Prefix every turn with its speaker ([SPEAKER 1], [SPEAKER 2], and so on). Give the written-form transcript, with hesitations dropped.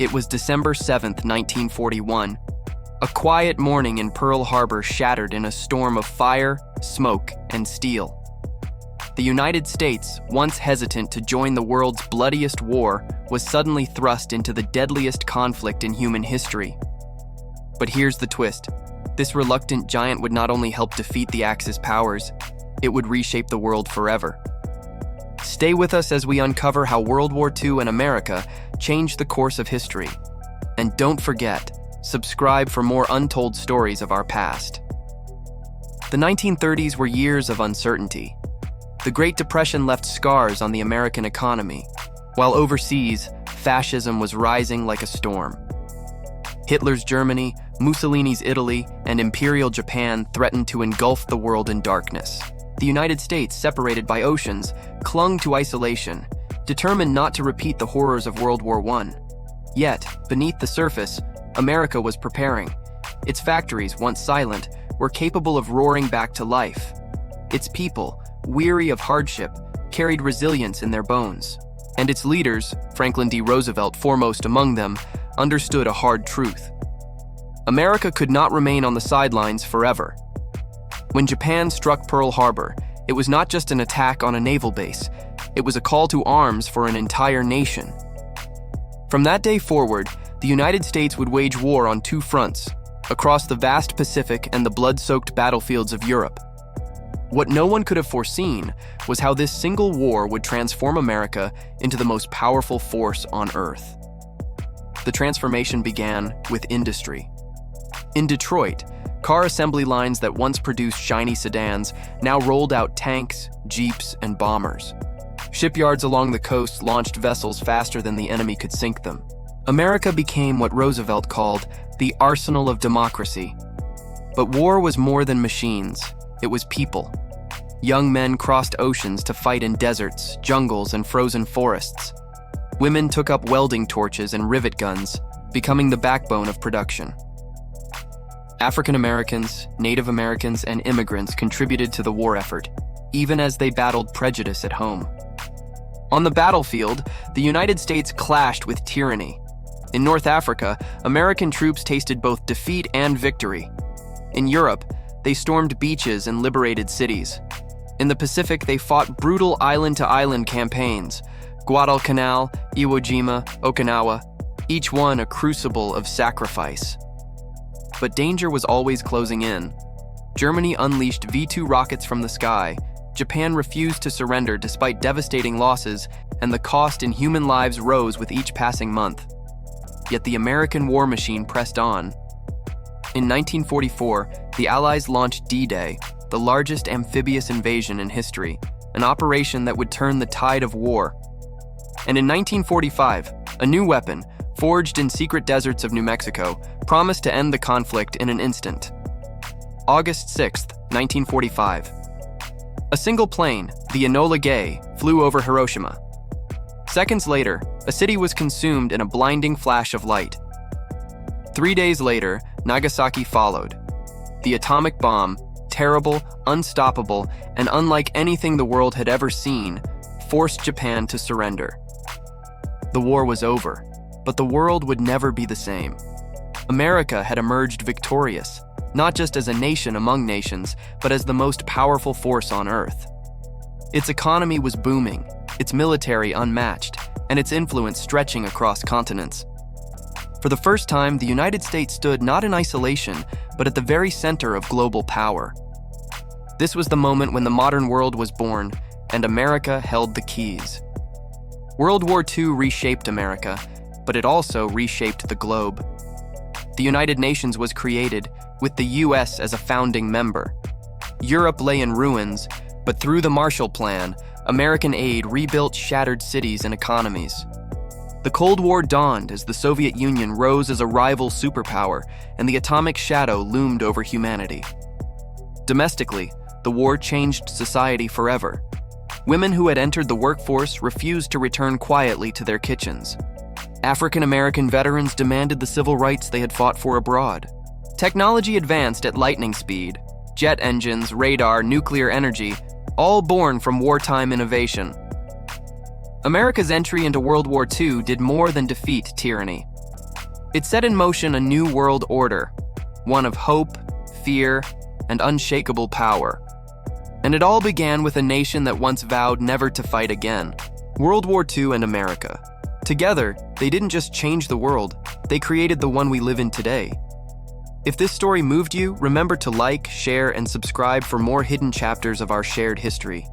[SPEAKER 1] It was December 7th, 1941. A quiet morning in Pearl Harbor shattered in a storm of fire, smoke, and steel. The United States, once hesitant to join the world's bloodiest war, was suddenly thrust into the deadliest conflict in human history. But here's the twist. This reluctant giant would not only help defeat the Axis powers, it would reshape the world forever. Stay with us as we uncover how World War II and America changed the course of history. And don't forget, subscribe for more untold stories of our past. The 1930s were years of uncertainty. The Great Depression left scars on the American economy, while overseas, fascism was rising like a storm. Hitler's Germany, Mussolini's Italy, and Imperial Japan threatened to engulf the world in darkness. The United States, separated by oceans, clung to isolation, determined not to repeat the horrors of World War I. Yet, beneath the surface, America was preparing. Its factories, once silent, were capable of roaring back to life. Its people, weary of hardship, carried resilience in their bones. And its leaders, Franklin D. Roosevelt foremost among them, understood a hard truth. America could not remain on the sidelines forever. When Japan struck Pearl Harbor, it was not just an attack on a naval base, it was a call to arms for an entire nation. From that day forward, the United States would wage war on two fronts, across the vast Pacific and the blood-soaked battlefields of Europe. What no one could have foreseen was how this single war would transform America into the most powerful force on Earth. The transformation began with industry. In Detroit, car assembly lines that once produced shiny sedans now rolled out tanks, jeeps, and bombers. Shipyards along the coast launched vessels faster than the enemy could sink them. America became what Roosevelt called the arsenal of democracy. But war was more than machines, it was people. Young men crossed oceans to fight in deserts, jungles, and frozen forests. Women took up welding torches and rivet guns, becoming the backbone of production. African Americans, Native Americans, and immigrants contributed to the war effort, even as they battled prejudice at home. On the battlefield, the United States clashed with tyranny. In North Africa, American troops tasted both defeat and victory. In Europe, they stormed beaches and liberated cities. In the Pacific, they fought brutal island-to-island campaigns, Guadalcanal, Iwo Jima, Okinawa, each one a crucible of sacrifice. But danger was always closing in. Germany unleashed V-2 rockets from the sky, Japan refused to surrender despite devastating losses, and the cost in human lives rose with each passing month. Yet the American war machine pressed on. In 1944, the Allies launched D-Day, the largest amphibious invasion in history, an operation that would turn the tide of war. And in 1945, a new weapon, forged in secret deserts of New Mexico, promised to end the conflict in an instant. August 6, 1945. A single plane, the Enola Gay, flew over Hiroshima. Seconds later, a city was consumed in a blinding flash of light. 3 days later, Nagasaki followed. The atomic bomb, terrible, unstoppable, and unlike anything the world had ever seen, forced Japan to surrender. The war was over, but the world would never be the same. America had emerged victorious, not just as a nation among nations, but as the most powerful force on Earth. Its economy was booming, its military unmatched, and its influence stretching across continents. For the first time, the United States stood not in isolation, but at the very center of global power. This was the moment when the modern world was born, and America held the keys. World War II reshaped America, but it also reshaped the globe. The United Nations was created, with the US as a founding member. Europe lay in ruins, but through the Marshall Plan, American aid rebuilt shattered cities and economies. The Cold War dawned as the Soviet Union rose as a rival superpower, and the atomic shadow loomed over humanity. Domestically, the war changed society forever. Women who had entered the workforce refused to return quietly to their kitchens. African American veterans demanded the civil rights they had fought for abroad. Technology advanced at lightning speed. Jet engines, radar, nuclear energy, all born from wartime innovation. America's entry into World War II did more than defeat tyranny. It set in motion a new world order, one of hope, fear, and unshakable power. And it all began with a nation that once vowed never to fight again: World War II and America. Together, they didn't just change the world, they created the one we live in today. If this story moved you, remember to like, share, and subscribe for more hidden chapters of our shared history.